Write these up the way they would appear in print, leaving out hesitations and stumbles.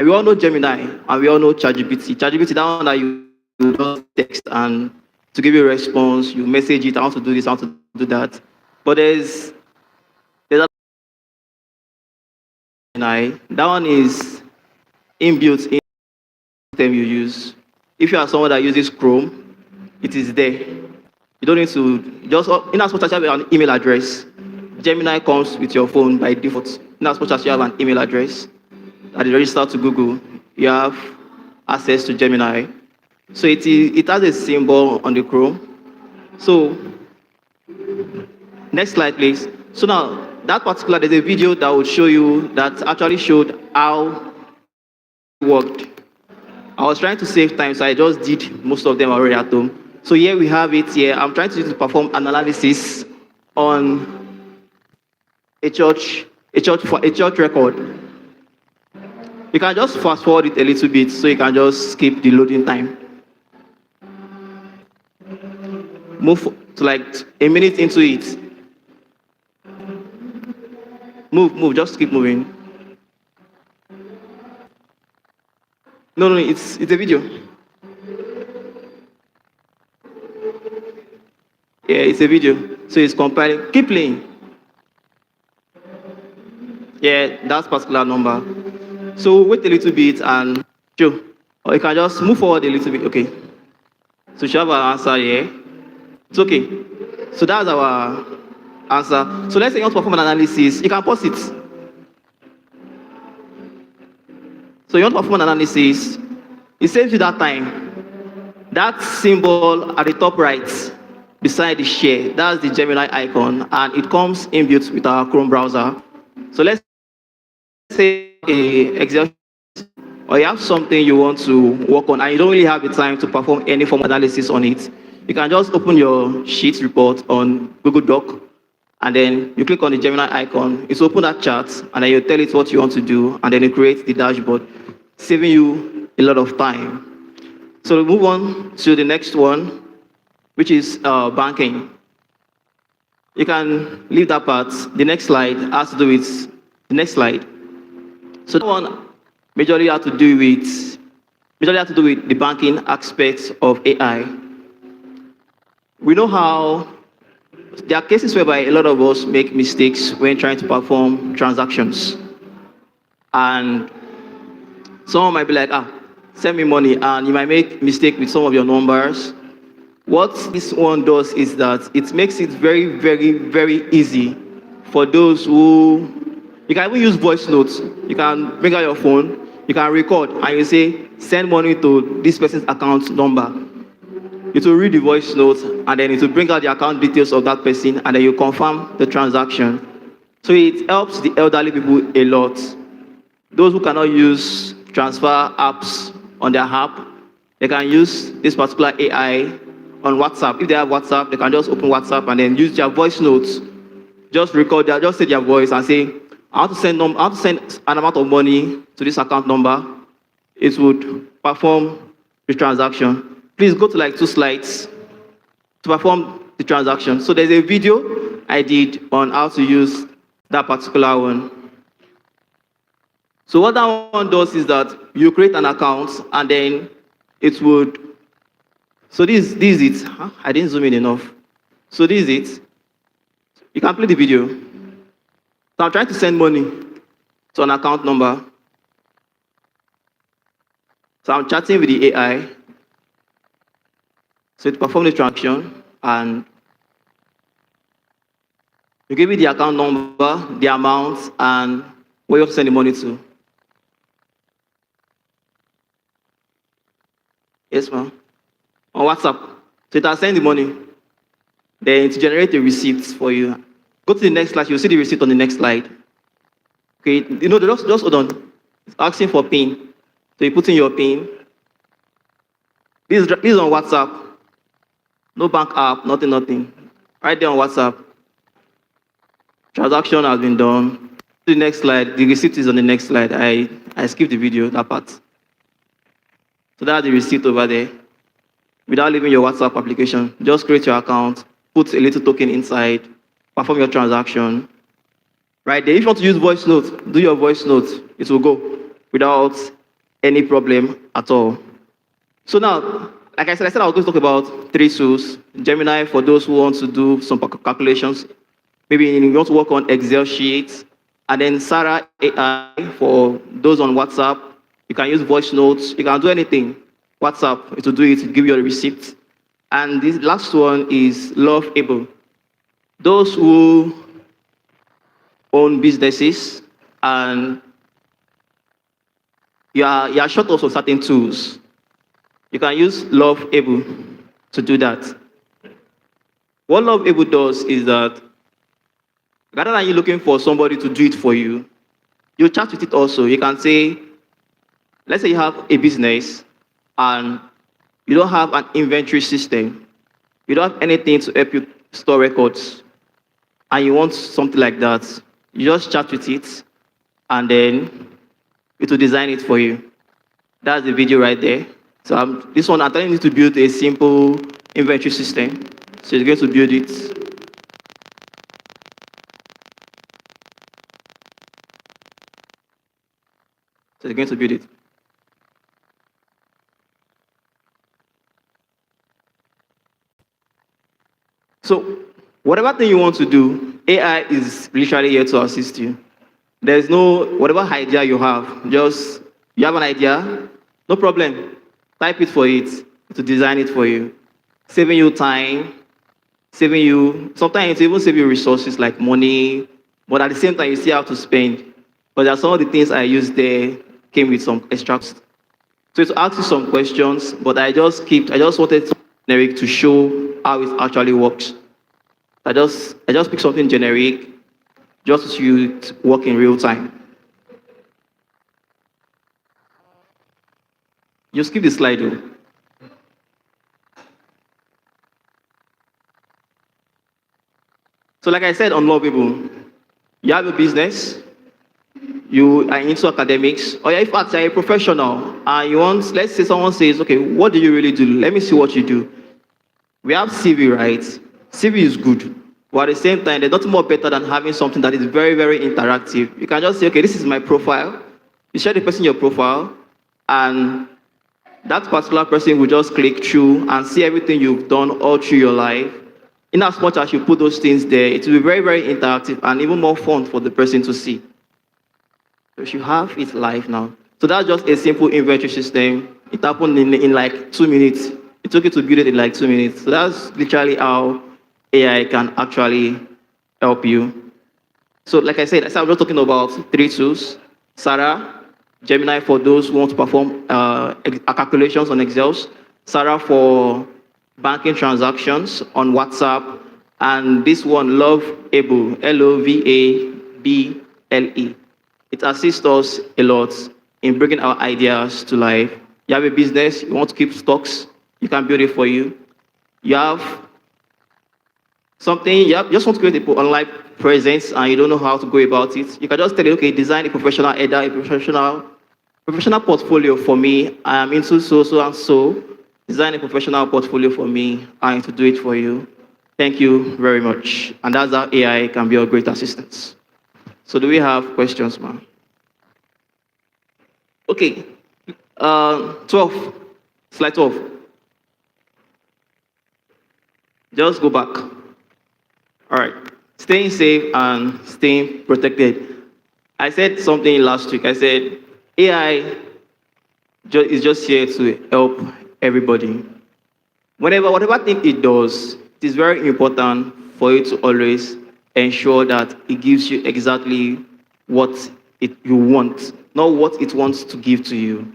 We all know Gemini and we all know ChatGPT. ChatGPT, that one that you just text and to give you a response, you message it, I want to do this, I want to do that. But there's a Gemini. That one is inbuilt in the system you use. If you are someone that uses Chrome, it is there. You don't need to just in as much as you have an email address, Gemini comes with your phone by default. In as much as you have an email address that is registered to Google, you have access to Gemini. So it has a symbol on the Chrome. So next slide, please. So now that particular there's a video that would show you that actually showed how it worked. I was trying to save time, so I just did most of them already at home. So here we have it here. I'm trying to perform analysis on a church record. You can just fast forward it a little bit so you can just skip the loading time. Move to like a minute into it. Move, just keep moving. No, it's a video. Yeah, it's a video. So it's compiling. Keep playing. Yeah, that's particular number. So wait a little bit and show. Or you can just move forward a little bit. Okay. So you have an answer here. It's okay. So that's our answer. So let's say you want to perform an analysis. You can pause it. So you want to perform an analysis. It saves you that time. That symbol at the top right beside the share, that's the Gemini icon, and it comes inbuilt with our Chrome browser. So let's say a Excel or you have something you want to work on and you don't really have the time to perform any form of analysis on it, you can just open your sheet report on Google Doc and then you click on the Gemini icon. It's open that chart and then you tell it what you want to do and then it creates the dashboard, saving you a lot of time. So we move on to the next one, which is banking. You can leave that part. The next slide has to do with the next slide. So that one majorly have to do with the banking aspects of AI. We know how there are cases whereby a lot of us make mistakes when trying to perform transactions. And someone might be like, send me money, and you might make mistake with some of your numbers. What this one does is that it makes it very, very, very easy for those who, you can even use voice notes. You can bring out your phone, you can record, and you say, send money to this person's account number. It will read the voice note, and then it will bring out the account details of that person, and then you confirm the transaction. So it helps the elderly people a lot. Those who cannot use transfer apps on their app, they can use this particular AI on WhatsApp. If they have WhatsApp, they can just open WhatsApp and then use their voice notes. Just record that, just say their voice and say, I want to send an amount of money to this account number. It would perform the transaction. Please go to like 2 slides to perform the transaction. So there's a video I did on how to use that particular one. So what that one does is that you create an account and then it would, so this is it. I didn't zoom in enough. So this is it. You can play the video. So I'm trying to send money to an account number. So I'm chatting with the AI. So it performs the transaction and you give me the account number, the amount, and where you have to send the money to. Yes, ma'am. On WhatsApp. So it has sent the money. Then it generates a receipt for you. Go to the next slide. You'll see the receipt on the next slide. Okay, just hold on. It's asking for PIN. So you put in your PIN. This is on WhatsApp. No bank app, nothing. Right there on WhatsApp. Transaction has been done. The next slide, the receipt is on the next slide. I skipped the video, that part. So that's the receipt over there. Without leaving your WhatsApp application, just create your account, put a little token inside, perform your transaction. Right there, if you want to use voice note, do your voice note. It will go without any problem at all. So now, like I said, I was going to talk about three tools. Gemini for those who want to do some calculations. Maybe you want to work on Excel sheets. And then Sarah AI for those on WhatsApp. You can use voice notes. You can do anything. WhatsApp, it will do it, it will give you a receipt. And this last one is Love Able. Those who own businesses and you are short of certain tools. You can use Love Able to do that. What Love Able does is that rather than you looking for somebody to do it for you, you chat with it also. You can say, let's say you have a business and you don't have an inventory system, you don't have anything to help you store records, and you want something like that, you just chat with it and then it will design it for you. That's the video right there. So this one, I'm telling you to build a simple inventory system. So you're going to build it. So you're going to build it. So whatever thing you want to do, AI is literally here to assist you. There's no, whatever idea you have, just, you have an idea, no problem. Type it for it to design it for you. Saving you time, saving you, sometimes it even save you resources like money, but at the same time, you still have to spend. But there are some of the things I used there came with some extracts. So to ask you some questions, but I just wanted generic to show how it actually works. I just pick something generic just to work in real time. You skip the slide though. So like I said, unlovable. You have a business, you are into academics, or in fact you're a professional, and you want, let's say someone says, okay, what do you really do? Let me see what you do. We have CV, right? CV is good. But at the same time, there's nothing more better than having something that is very, very interactive. You can just say, okay, this is my profile. You share the person your profile, and that particular person will just click through and see everything you've done all through your life. In as much as you put those things there, it will be very, very interactive and even more fun for the person to see. So you have it live now. So that's just a simple inventory system. It happened in like 2 minutes. It took you to build it in like 2 minutes. So that's literally how AI can actually help you. So like I said, I'm just talking about three tools. Sarah, Gemini for those who want to perform calculations on Excel. Sarah for banking transactions on WhatsApp. And this one, Love Able, Lovable. It assists us a lot in bringing our ideas to life. You have a business, you want to keep stocks, you can build it for you. You have something, you just want to create an online presence and you don't know how to go about it. You can just tell it, okay, design a professional header, a professional portfolio for me. I am into so and so. Design a professional portfolio for me and to do it for you. Thank you very much. And that's how AI can be a great assistance. So do we have questions, ma'am? Okay. 12. Slide 12. Just go back. All right. Staying safe and staying protected. I said something last week. I said AI is just here to help everybody. Whatever thing it does, it is very important for you to always ensure that it gives you exactly what you want, not what it wants to give to you.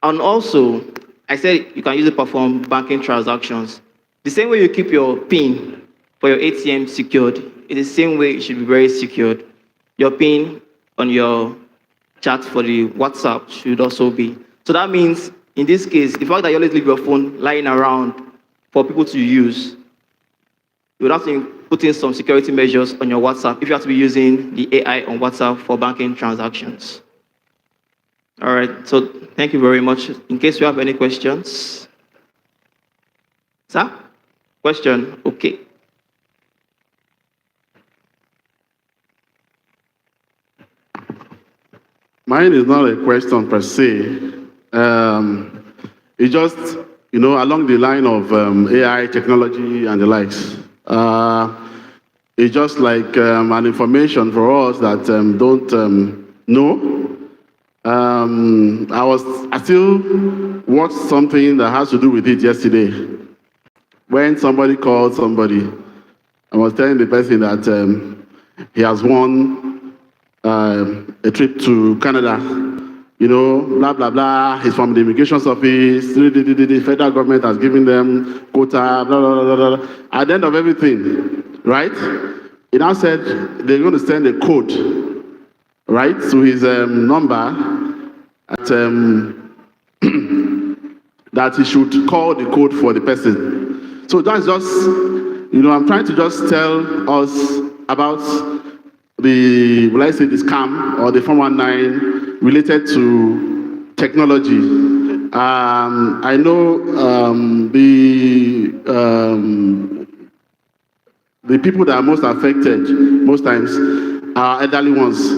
And also, I said you can use it to perform banking transactions. The same way you keep your PIN for your ATM secured, it's the same way it should be very secured. Your PIN on your chat for the WhatsApp should also be. So that means, in this case, the fact that you always leave your phone lying around for people to use, you would have to put in some security measures on your WhatsApp if you have to be using the AI on WhatsApp for banking transactions. All right, so thank you very much. In case you have any questions. Sir? Question? Okay. Mine is not a question per se. It's just, along the line of AI technology and the likes. It's just like an information for us that don't know. I still watched something that has to do with it yesterday. When somebody called somebody, I was telling the person that he has won a trip to Canada. Blah, blah, blah. He's from the immigration office. The federal government has given them quota, blah, blah, blah, blah, blah. At the end of everything, right? He now said they're going to send a code, right, to his number at, that he should call the code for the person. So that's just, I'm trying to just tell us about the, will I say the scam or the 419 related to technology. I know the people that are most affected most times are elderly ones.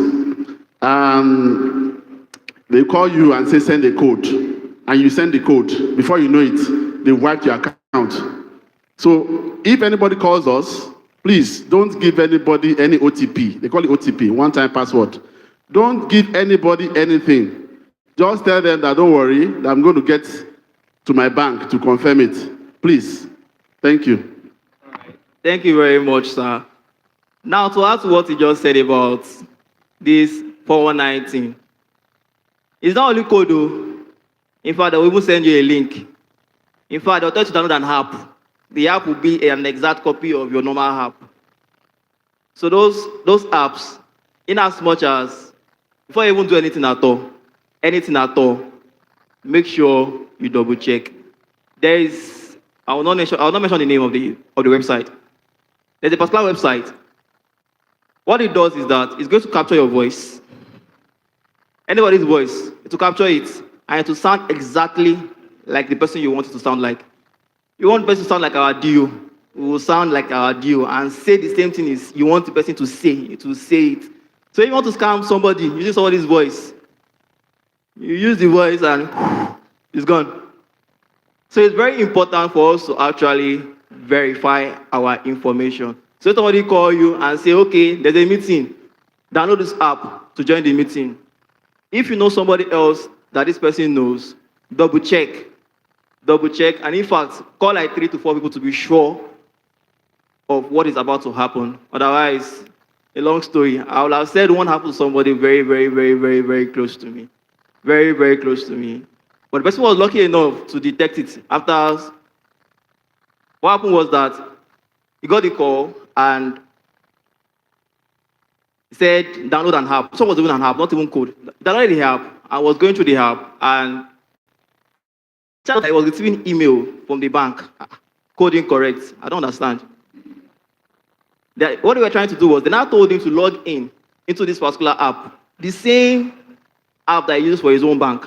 They call you and say send a code, and you send the code. Before you know it, they wipe your account. So if anybody calls us, please don't give anybody any OTP. They call it OTP, one-time password. Don't give anybody anything. Just tell them that don't worry, that I'm going to get to my bank to confirm it. Please. Thank you. Thank you very much, sir. Now, to add to what you just said about this 419, it's not only code, though. In fact, they will even send you a link. In fact, they'll tell you to download an app. The app will be an exact copy of your normal app. So those apps, in as much as, before you even do anything at all, make sure you double check. There is, I will not mention the name of the website. There's a particular website. What it does is that it's going to capture your voice. Anybody's voice, it will capture it, and it will sound exactly like the person you want it to sound like. You want the person to sound like our Dio, we will sound like our Dio and say the same thing you want the person to say it. So if you want to scam somebody using somebody's voice, you use the voice and it's gone. So it's very important for us to actually verify our information. So if somebody call you and say, okay, there's a meeting, download this app to join the meeting. If you know somebody else that this person knows, double check, and in fact, call like 3 to 4 people to be sure of what is about to happen. Otherwise, a long story. I would have said one happened to somebody very, very, very, very, very close to me. Very, very close to me. But the person was lucky enough to detect it after. What happened was that he got the call and he said, download an app. Someone was doing an app, not even code. Downloaded the app. I was going through the app and I was receiving email from the bank. Code incorrect. I don't understand. What they were trying to do was they now told him to log in into this particular app. The same app that he uses for his own bank.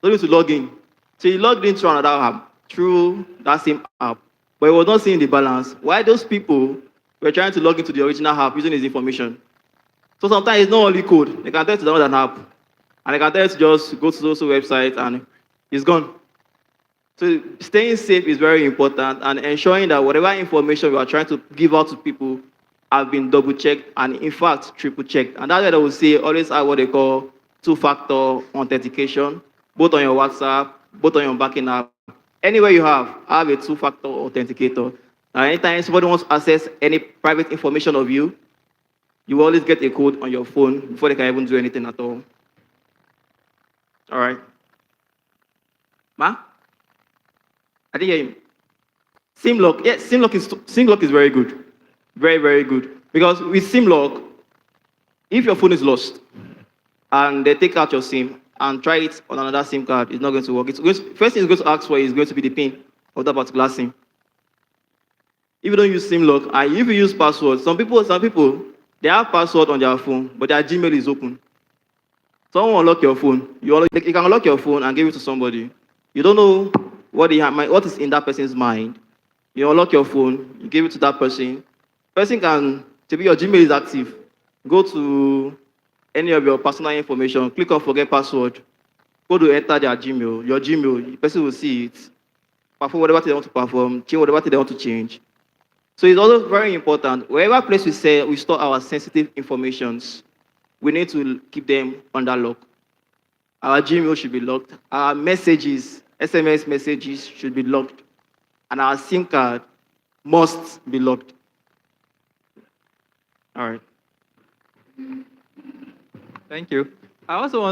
Told him to log in. So he logged in through another app, through that same app. But he was not seeing the balance. Why those people were trying to log into the original app using his information. So sometimes it's not only code. They can tell you to download an app. And they can tell you to just go to those websites and it's gone. So staying safe is very important and ensuring that whatever information we are trying to give out to people have been double-checked and in fact triple-checked. And that's why they will say always have what they call two-factor authentication, both on your WhatsApp, both on your banking app. Anywhere you have a two-factor authenticator. And anytime somebody wants to access any private information of you, you will always get a code on your phone before they can even do anything at all. All right. Ma? I didn't hear him. SIM-lock. Yes, SIM-lock is very good. Very, very good. Because with SIM-lock, if your phone is lost and they take out your SIM and try it on another SIM card, it's not going to work. First thing it's going to ask for is going to be the PIN of that particular SIM. If you don't use SIM-lock, and if you use password, some people, they have password on their phone, but their Gmail is open. Someone will unlock your phone. You can unlock your phone and give it to somebody. You don't know what is in that person's mind. You unlock your phone, you give it to that person. Person can, maybe your Gmail is active. Go to any of your personal information, click on forget password, go to enter their Gmail, your Gmail, the person will see it, perform whatever they want to perform, change whatever they want to change. So it's also very important, wherever place we say we store our sensitive informations, we need to keep them under lock. Our Gmail should be locked, our messages, SMS messages should be locked, and our SIM card must be locked. All right. Thank you. I also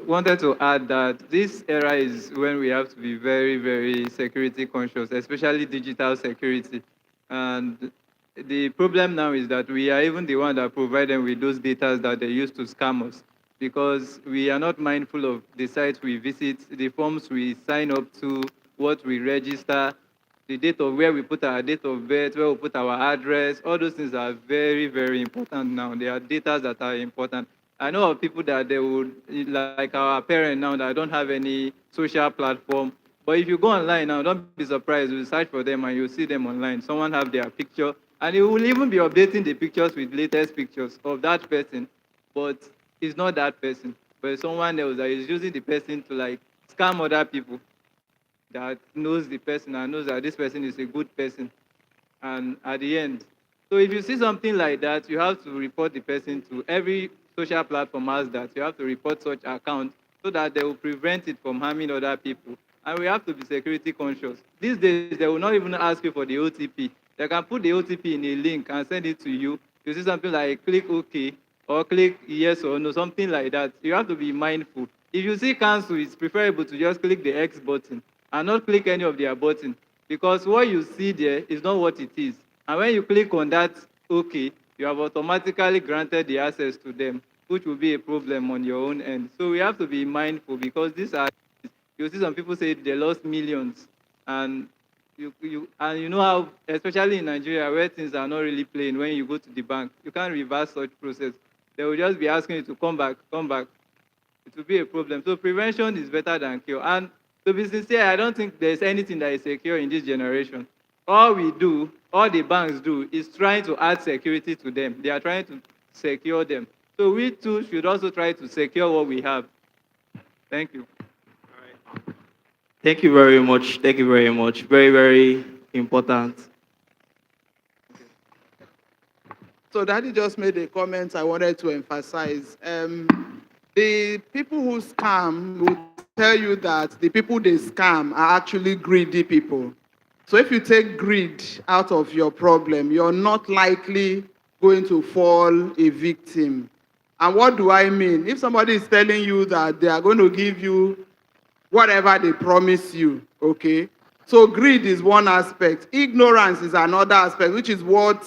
wanted to add that this era is when we have to be very, very security conscious, especially digital security. And the problem now is that we are even the one that provide them with those data that they use to scam us, because we are not mindful of the sites we visit, the forms we sign up to, what we register, the date of where we put our date of birth, where we put our address. All those things are very, very important now. They are data that are important. I know of people that they would, like our parents now, that don't have any social platform. But if you go online now, don't be surprised. You search for them and you see them online. Someone have their picture, and it will even be updating the pictures with latest pictures of that person. But it's not that person, but it's someone else that is using the person to like scam other people that knows the person and knows that this person is a good person. And at the end, so if you see something like that, you have to report the person to every social platform has that. You have to report such account so that they will prevent it from harming other people. And we have to be security conscious. These days, they will not even ask you for the OTP. They can put the OTP in a link and send it to you. You see something like click OK or click yes or no, something like that. You have to be mindful. If you see cancel, it's preferable to just click the X button and not click any of their button, because what you see there is not what it is. And when you click on that OK, you have automatically granted the access to them, which will be a problem on your own end. So we have to be mindful, because these are, you see some people say they lost millions, and you know how, especially in Nigeria, where things are not really plain, when you go to the bank, you can't reverse such process. They will just be asking you to come back, come back. It will be a problem. So prevention is better than cure. And to be sincere, I don't think there's anything that is secure in this generation. All we do, all the banks do, is trying to add security to them. They are trying to secure them. So we too should also try to secure what we have. Thank you. Thank you very much. Thank you very much. Very, very important. So Daddy just made a comment I wanted to emphasize. The people who scam will tell you that the people they scam are actually greedy people. So if you take greed out of your problem, you're not likely going to fall a victim. And what do I mean? If somebody is telling you that they are going to give you whatever they promise you, okay? So greed is one aspect. Ignorance is another aspect, which is what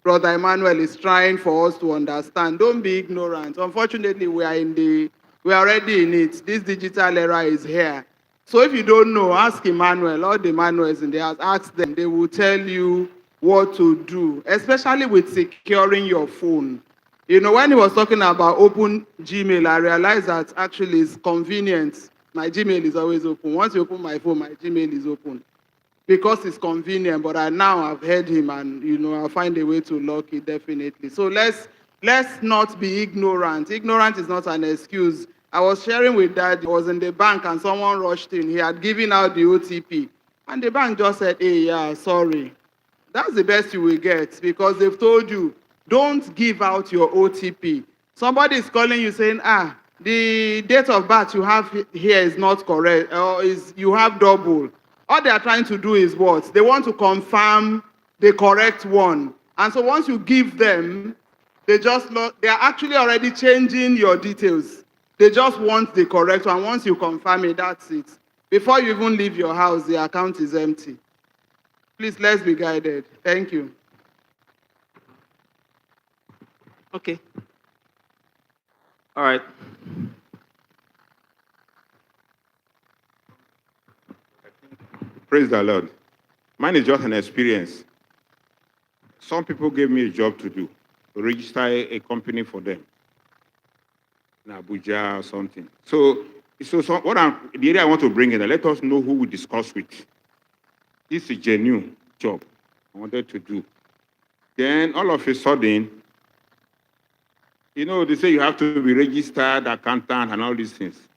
Brother Emmanuel is trying for us to understand. Don't be ignorant. Unfortunately, we are already in it. This digital era is here. So if you don't know, ask Emmanuel, all the Emmanuels in the house, ask them. They will tell you what to do, especially with securing your phone. You know, when he was talking about open Gmail, I realized that actually it's convenient. My Gmail is always open. Once you open my phone, my Gmail is open because it's convenient. But I've heard him, and I'll find a way to lock it definitely. So let's not be ignorant. Ignorant is not an excuse. I was sharing with Dad. I was in the bank and someone rushed in. He had given out the OTP, and the bank just said, "Hey, yeah, sorry." That's the best you will get, because they've told you, don't give out your OTP. Somebody is calling you saying, the date of birth you have here is not correct, or you have double. All they are trying to do is what? They want to confirm the correct one. And so once you give them, they are actually already changing your details. They just want the correct one. Once you confirm it, that's it. Before you even leave your house, the account is empty. Please, let's be guided. Thank you. Okay. All right. Praise the Lord. Mine is just an experience. Some people gave me a job to do, to register a company for them in Abuja or something. So the area I want to bring in, let us know who we discuss with. This is a genuine job I wanted to do. Then all of a sudden, You know, they say you have to be registered accountant and all these things.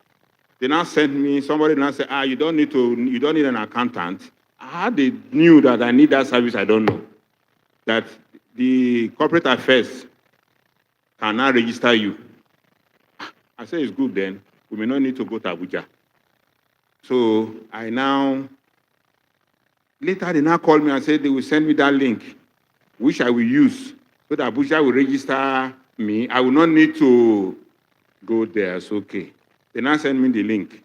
They now sent me, somebody now said, you don't need an accountant. How they knew that I need that service, I don't know. That the corporate affairs can now register you. I said, it's good then. We may not need to go to Abuja. So later they now called me and said they will send me that link, which I will use, so that Abuja will register me. I will not need to go there. It's okay. They now send me the link.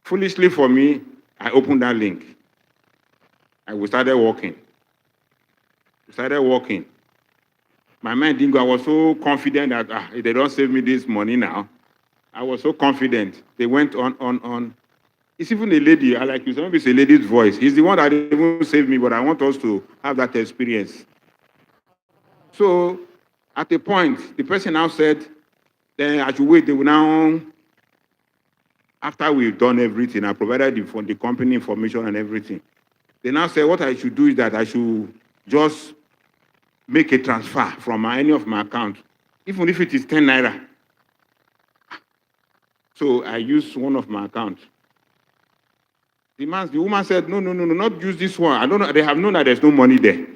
Foolishly for me, I opened that link. And we started walking. My mind didn't go. I was so confident that if they don't save me this money now, I was so confident. They went on. It's even a lady, I like you, maybe it's a lady's voice. He's the one that even saved me, but I want us to have that experience. So at a point, the person now said, then I should wait, they will now, after we've done everything, I provided the company information and everything. They now said what I should do is that I should just make a transfer from any of my account, even if it is 10 naira. So I used one of my accounts. The woman said, no, not use this one. I don't know, they have known that there's no money there.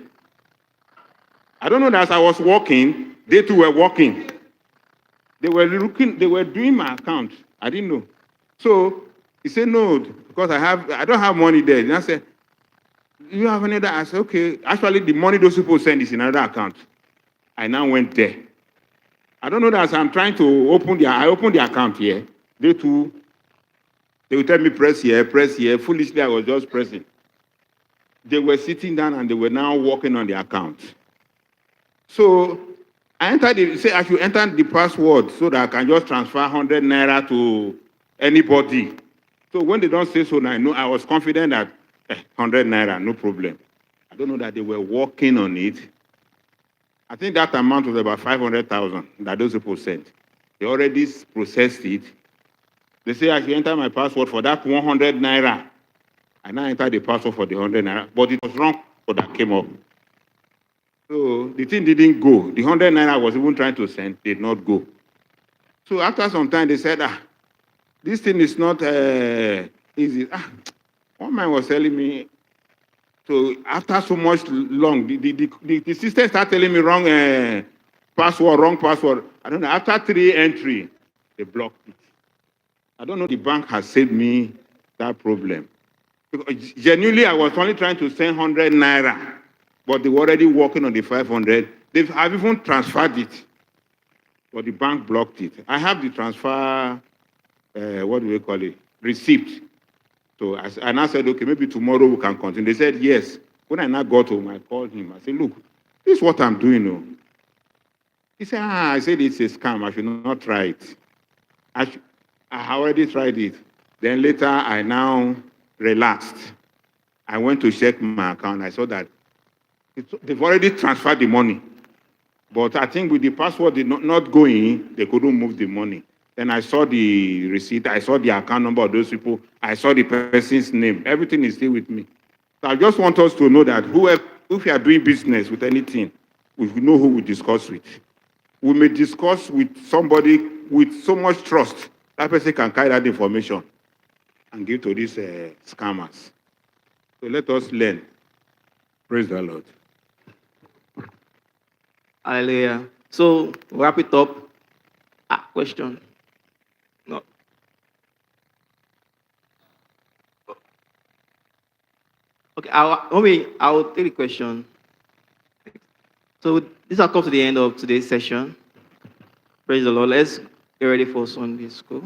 I don't know that as I was walking, they too were walking. They were doing my account. I didn't know. So he said, no, because I don't have money there. And I said, you have another? I said, okay. Actually, the money those people send is in another account. I now went there. I don't know that as I'm trying to I opened the account here. They will tell me press here. Foolishly, I was just pressing. They were sitting down and they were now working on the account. So I I should enter the password so that I can just transfer 100 naira to anybody. So when they don't say so, now I know I was confident that 100 naira, no problem. I don't know that they were working on it. I think that amount was about 500,000 that those people sent. They already processed it. They say I should enter my password for that 100 naira. I now entered the password for the 100 naira, but it was wrong for that came up. So the thing didn't go. The 100 naira I was even trying to send did not go. So after some time, they said, this thing is not easy. One man was telling me, so after so much long, the system started telling me wrong password. I don't know, after 3 entry, they blocked it. I don't know, the bank has saved me that problem. Because genuinely, I was only trying to send 100 naira, but they were already working on the 500. I've even transferred it, but the bank blocked it. I have the transfer, what do we call it, receipt. So I now said, okay, maybe tomorrow we can continue. They said, yes. When I now got home, I called him. I said, look, this is what I'm doing now. He said, I said, it's a scam. I should not try it. I already tried it. Then later, I now relaxed. I went to check my account. I saw that they've already transferred the money. But I think with the password not going, they couldn't move the money. Then I saw the receipt. I saw the account number of those people. I saw the person's name. Everything is still with me. So I just want us to know that if you are doing business with anything, we know who we discuss with. We may discuss with somebody with so much trust that person can carry that information and give to these scammers. So let us learn. Praise the Lord. Hallelujah. So wrap it up. Question. No. Okay, I'll take the question. So this has come to the end of today's session. Praise the Lord. Let's get ready for Sunday school.